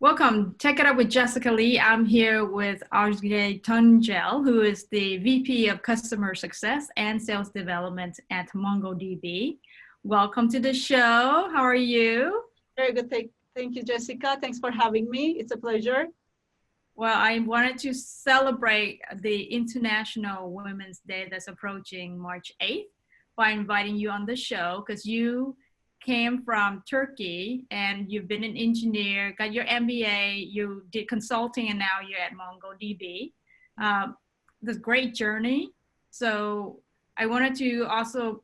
Welcome. Check it out with Jessica Lee. I'm here with Ozge Tuncel, who is the VP of Customer Success and Sales Development at MongoDB. Welcome to the show. How are you? Very good. Thank you, Jessica. Thanks for having me. It's a pleasure. Well, I wanted to celebrate the International Women's Day that's approaching March 8th by inviting you on the show because you came from Turkey and you've been an engineer, got your MBA, you did consulting, and now you're at MongoDB. This great journey. So I wanted to also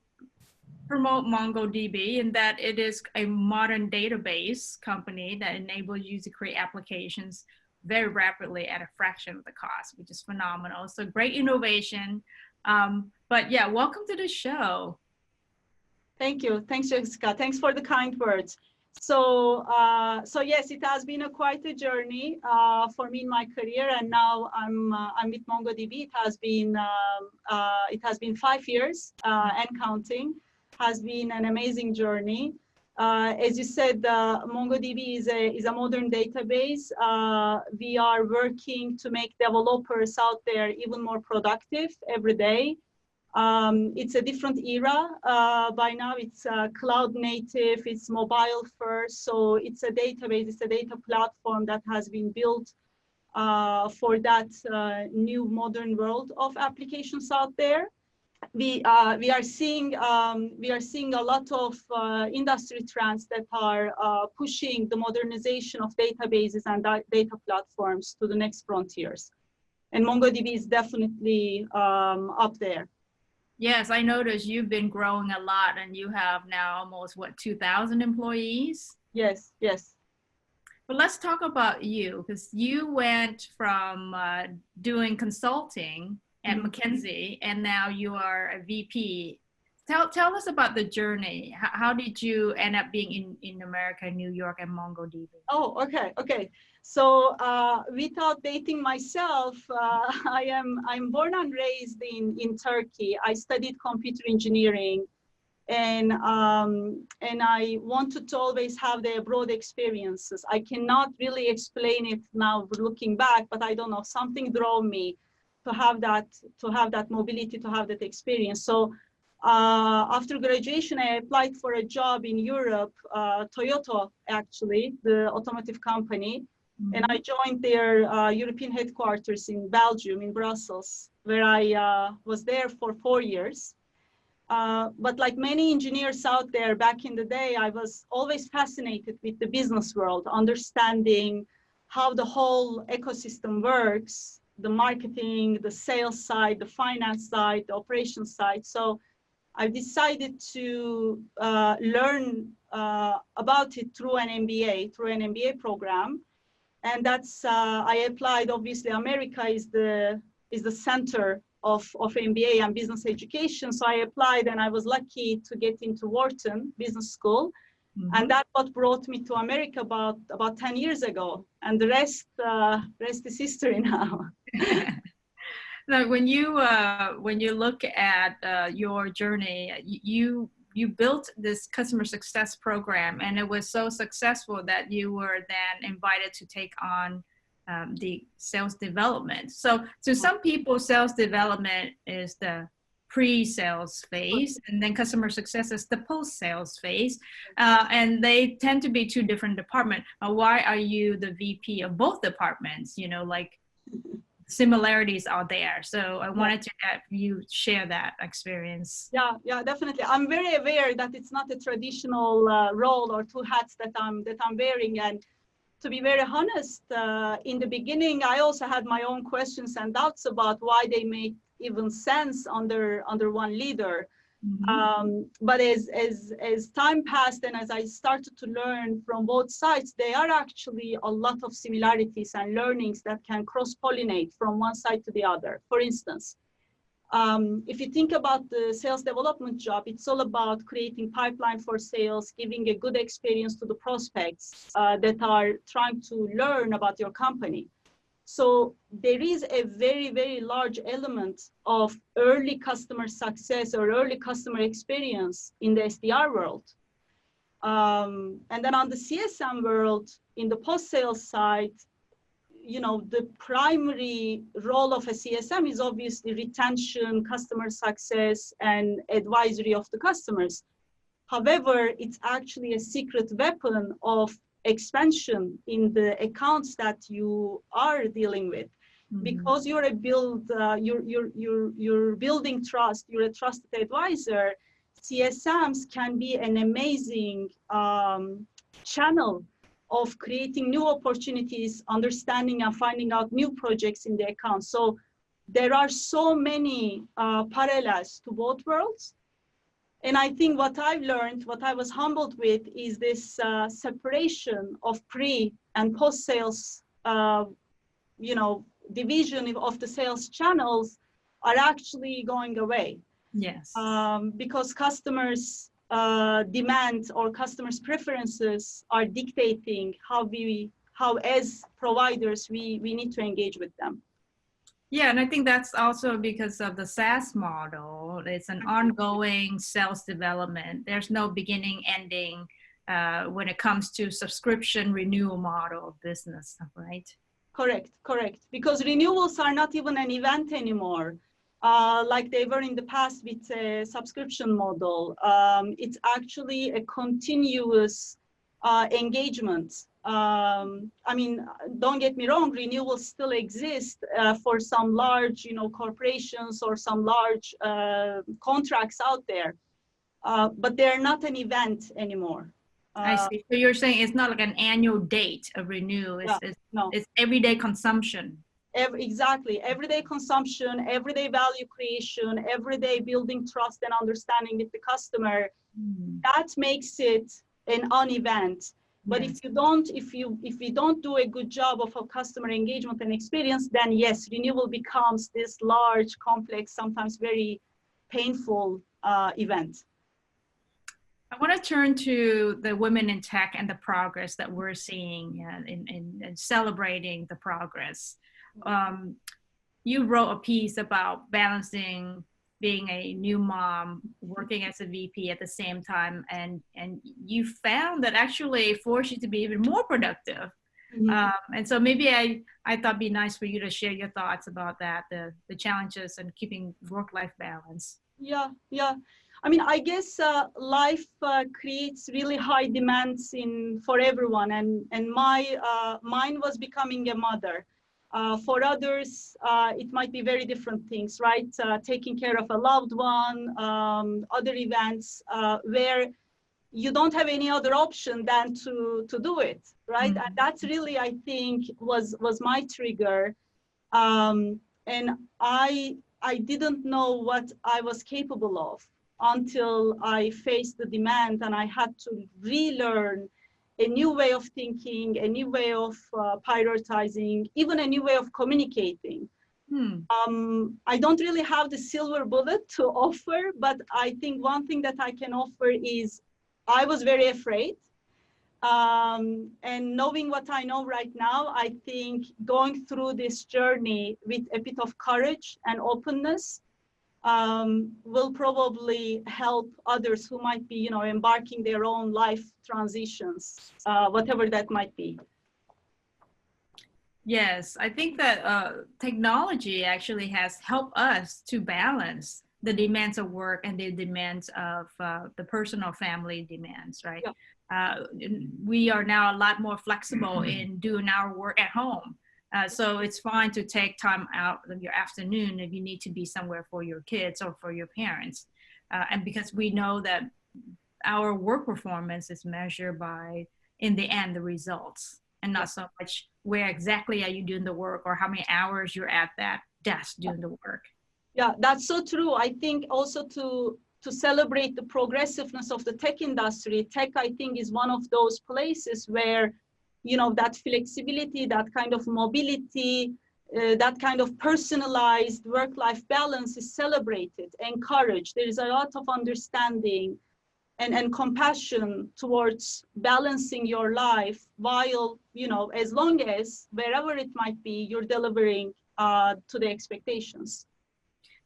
promote MongoDB in that it is a modern database company that enables you to create applications very rapidly at a fraction of the cost, which is phenomenal. So great innovation. But yeah, welcome to the show. Thank you. Thanks, Jessica. Thanks for the kind words. So yes, it has been quite a journey for me in my career, and now I'm with MongoDB. It has been 5 years and counting. Has been an amazing journey. As you said, MongoDB is a modern database. We are working to make developers out there even more productive every day. It's a different era. By now, it's cloud native, it's mobile first. So it's a database, it's a data platform that has been built for that new modern world of applications out there. We are seeing a lot of industry trends that are pushing the modernization of databases and data platforms to the next frontiers. And MongoDB is definitely up there. Yes, I noticed you've been growing a lot and you have now almost, what, 2,000 employees? Yes, yes. But let's talk about you, because you went from doing consulting at McKinsey and now you are a VP. Tell us about the journey. How did you end up being in America, New York, and MongoDB? Oh, okay. So without dating myself, I'm born and raised in Turkey. I studied computer engineering, and I wanted to always have the abroad experiences. I cannot really explain it now looking back, but I don't know, something drove me to have that mobility, to have that experience. So after graduation, I applied for a job in Europe, Toyota, actually, the automotive company. And I joined their European headquarters in Belgium, in Brussels, where I was there for 4 years. But like many engineers out there back in the day, I was always fascinated with the business world, understanding how the whole ecosystem works, the marketing, the sales side, the finance side, the operations side. So I decided to learn about it through an MBA program. And that's, I applied, obviously, America is the center of MBA and business education. So I applied and I was lucky to get into Wharton Business School. And that's what brought me to America about 10 years ago. And the rest is history now. Now, when you look at your journey, you built this customer success program, and it was so successful that you were then invited to take on the sales development. So to some people, sales development is the pre-sales phase, and then customer success is the post-sales phase, and they tend to be two different departments. Why are you the VP of both departments? You know, like similarities are there. So I wanted to have you share that experience. Yeah, definitely. I'm very aware that it's not a traditional role or two hats that I'm wearing. And to be very honest, in the beginning, I also had my own questions and doubts about why they make even sense under one leader. But as time passed and as I started to learn from both sides, there are actually a lot of similarities and learnings that can cross-pollinate from one side to the other. For instance, if you think about the sales development job, it's all about creating pipeline for sales, giving a good experience to the prospects that are trying to learn about your company. So there is a very, very large element of early customer success or early customer experience in the SDR world. And then on the CSM world, in the post-sales side, the primary role of a CSM is obviously retention, customer success, and advisory of the customers. However, it's actually a secret weapon of expansion in the accounts that you are dealing with. Because you're building trust, you're a trusted advisor. CSMs can be an amazing channel of creating new opportunities, understanding and finding out new projects in the account. So there are so many parallels to both worlds. And I think what I've learned, what I was humbled with, is this separation of pre and post-sales, division of the sales channels are actually going away. Yes. Because customers' demand or customers' preferences are dictating how as providers we need to engage with them. Yeah, and I think that's also because of the SaaS model. It's an ongoing sales development. There's no beginning, ending when it comes to subscription renewal model of business, right? Correct. Because renewals are not even an event anymore, like they were in the past with a subscription model. It's actually a continuous engagement. I mean, don't get me wrong, renewals still exist for some large, corporations or some large contracts out there, but they're not an event anymore. I see. So you're saying it's not like an annual date of renew. It's everyday consumption. Exactly. Everyday consumption, everyday value creation, everyday building trust and understanding with the customer. That makes it an event. But Yes. if we don't do a good job of a customer engagement and experience, then yes, renewal becomes this large, complex, sometimes very painful event. I want to turn to the women in tech and the progress that we're seeing in celebrating the progress. You wrote a piece about balancing being a new mom, working as a VP at the same time, and you found that actually forced you to be even more productive. And so maybe I thought it'd be nice for you to share your thoughts about that, the challenges and keeping work-life balance. Yeah. I mean, I guess life creates really high demands for everyone, and mine was becoming a mother. For others, it might be very different things, right? Taking care of a loved one, other events where you don't have any other option than to do it, right? And that's really, I think, was my trigger. And I didn't know what I was capable of until I faced the demand, and I had to relearn a new way of thinking, a new way of prioritizing, even a new way of communicating. I don't really have the silver bullet to offer, but I think one thing that I can offer is I was very afraid. And knowing what I know right now, I think going through this journey with a bit of courage and openness will probably help others who might be, embarking their own life transitions, whatever that might be. Yes, I think that technology actually has helped us to balance the demands of work and the demands of the personal family demands, right? Yeah. We are now a lot more flexible in doing our work at home. So it's fine to take time out of your afternoon if you need to be somewhere for your kids or for your parents. And because we know that our work performance is measured by, in the end, the results, and not so much where exactly are you doing the work or how many hours you're at that desk doing the work. Yeah, that's so true. I think also to celebrate the progressiveness of the tech industry, tech, I think, is one of those places where that flexibility, that kind of mobility, that kind of personalized work-life balance is celebrated, encouraged. There is a lot of understanding and compassion towards balancing your life while, as long as wherever it might be, you're delivering to the expectations.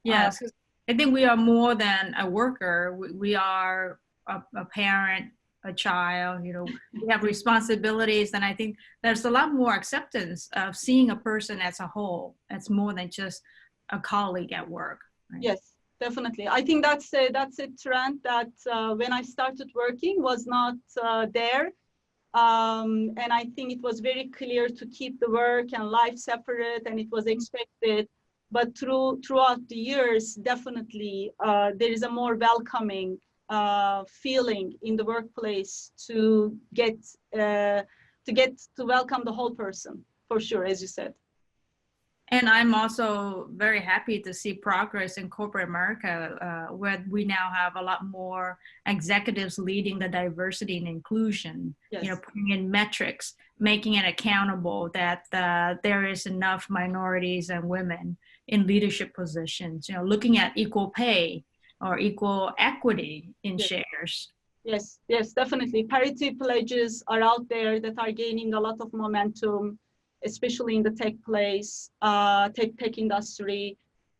Yes, I think we are more than a worker. We are a parent, a child, we have responsibilities. And I think there's a lot more acceptance of seeing a person as a whole. It's more than just a colleague at work. Right? Yes, definitely. I think that's a trend that when I started working was not there. And I think it was very clear to keep the work and life separate, and it was expected. But throughout the years, definitely there is a more welcoming feeling in the workplace to welcome the whole person, for sure, as you said. And I'm also very happy to see progress in corporate America, where we now have a lot more executives leading the diversity and inclusion, Yes. Putting in metrics, making it accountable that there is enough minorities and women in leadership positions, looking at equal pay or equal equity in Yes. shares. Yes, definitely. Parity pledges are out there that are gaining a lot of momentum, especially in the tech industry.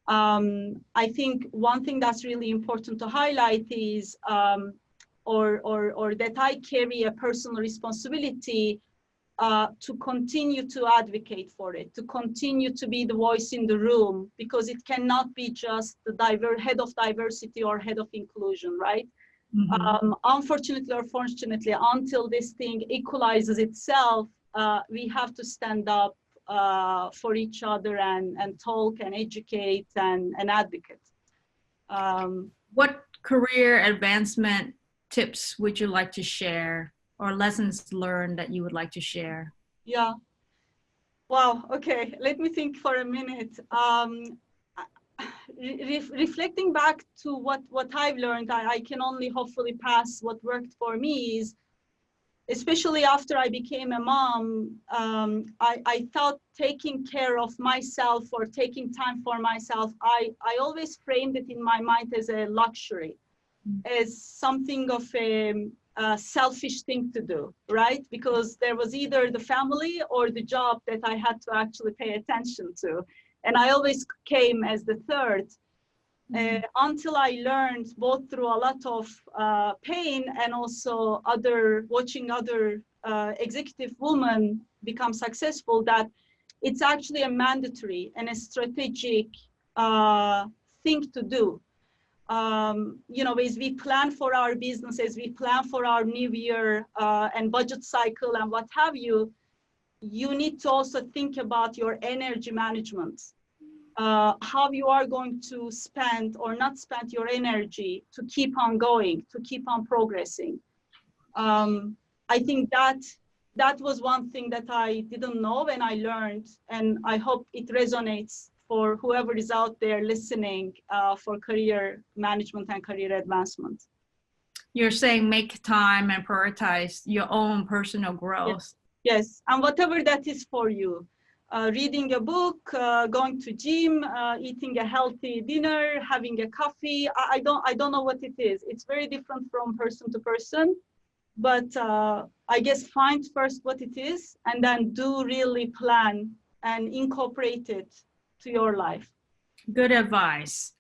I think one thing that's really important to highlight is, or that I carry a personal responsibility to continue to advocate for it, to continue to be the voice in the room, because it cannot be just the head of diversity or head of inclusion, right? Mm-hmm. Unfortunately or fortunately, until this thing equalizes itself, we have to stand up for each other and talk and educate and advocate. What career advancement tips would you like to share, or lessons learned that you would like to share? Yeah. Wow. Okay. Let me think for a minute. Reflecting back to what I've learned, I can only hopefully pass what worked for me is, especially after I became a mom, I thought taking care of myself or taking time for myself, I always framed it in my mind as a luxury, as something of a selfish thing to do, right? Because there was either the family or the job that I had to actually pay attention to. And I always came as the third. Until I learned, both through a lot of pain and also watching other executive women become successful, that it's actually a mandatory and a strategic thing to do. As we plan for our business, as we plan for our new year and budget cycle and what have you, you need to also think about your energy management. How you are going to spend or not spend your energy to keep on going, to keep on progressing. I think that was one thing that I didn't know and I learned, and I hope it resonates for whoever is out there listening for career management and career advancement. You're saying make time and prioritize your own personal growth. Yes, and whatever that is for you. Reading a book, going to gym, eating a healthy dinner, having a coffee. I don't know what it is. It's very different from person to person, but I guess find first what it is and then do really plan and incorporate it to your life. Good advice.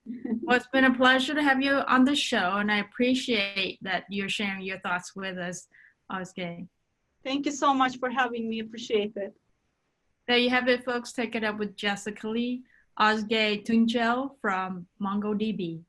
Well, it's been a pleasure to have you on the show, and I appreciate that you're sharing your thoughts with us, Ozge. Thank you so much for having me. Appreciate it. There you have it, folks. Take it up with Jessica Lee, Ozge Tuncel from MongoDB.